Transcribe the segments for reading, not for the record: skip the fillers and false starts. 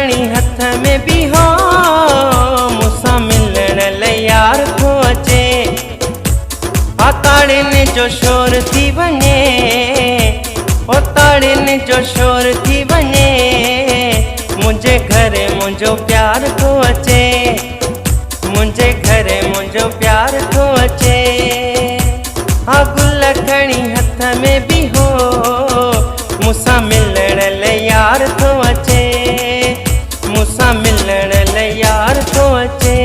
खणी हथ में बीहो मूंसां मिलण लाइ यार थो अचे। ताड़ियुनि जो शोर थी वञे, ओ ताड़ियुनि जो शोर थी वञे, मुंहिंजे घर मुंहिंजो प्यार थो अचे, मुंहिंजे घर मुंहिंजो प्यार थो अचे। हा गुल खणी हथ में बीहो मूंसां मिलण लाइ यार थो अचे, मूंसां मिलण लाइ यार थो अचे।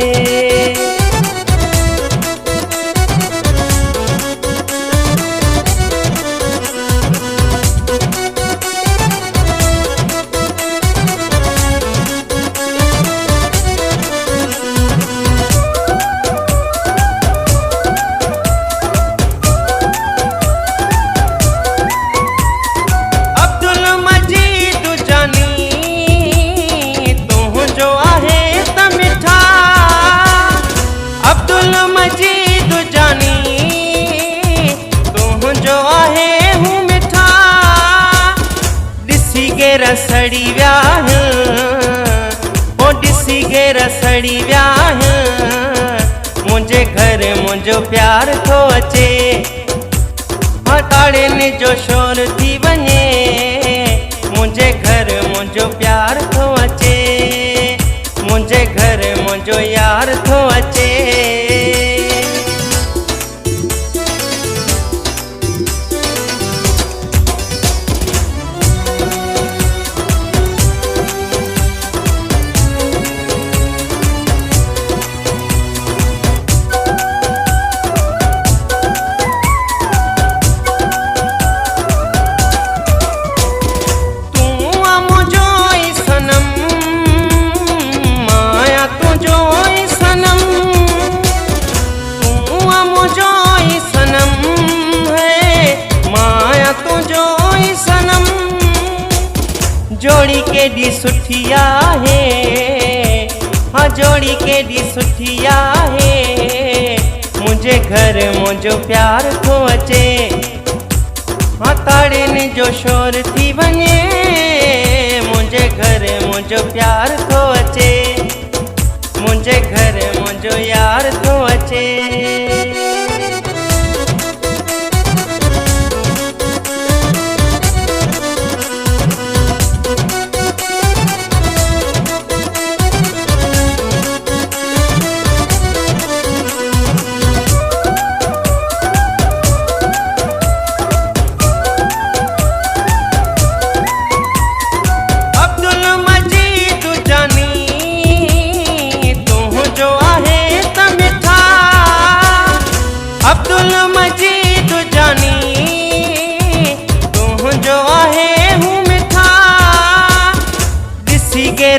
रसड़ी विया ओ ॾिसी गे रसड़ी विया मुंहिंजे घर मुंहिंजो प्यार थो अचे। हा ताड़ियुनि जो शोर थी वञे, मुंहिंजे घर मुंहिंजो प्यार थो अचे, मुंहिंजे घर मुंहिंजो यार थो अचे। जोड़ी केॾी सुठी आहे, हाँ जोड़ी केॾी सुठी आहे, मुंहिंजे घर मुंहिंजो प्यार थो अचे। हाँ ताड़ियुनि जो शोर थी वञे, मुंहिंजे घर मुंहिंजो प्यार थो अचे, मुंहिंजे घर मुंहिंजो यार थो अचे।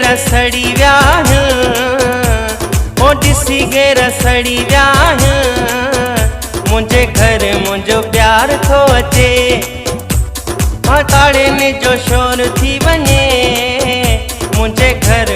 रसड़ी विया ओ ॾिसी गे रसड़ी विया मुंहिंजे घर मुंहिंजो प्यार थो अचे। हा ताड़ियुनि जो शोर थी वञे, मुंहिंजे घर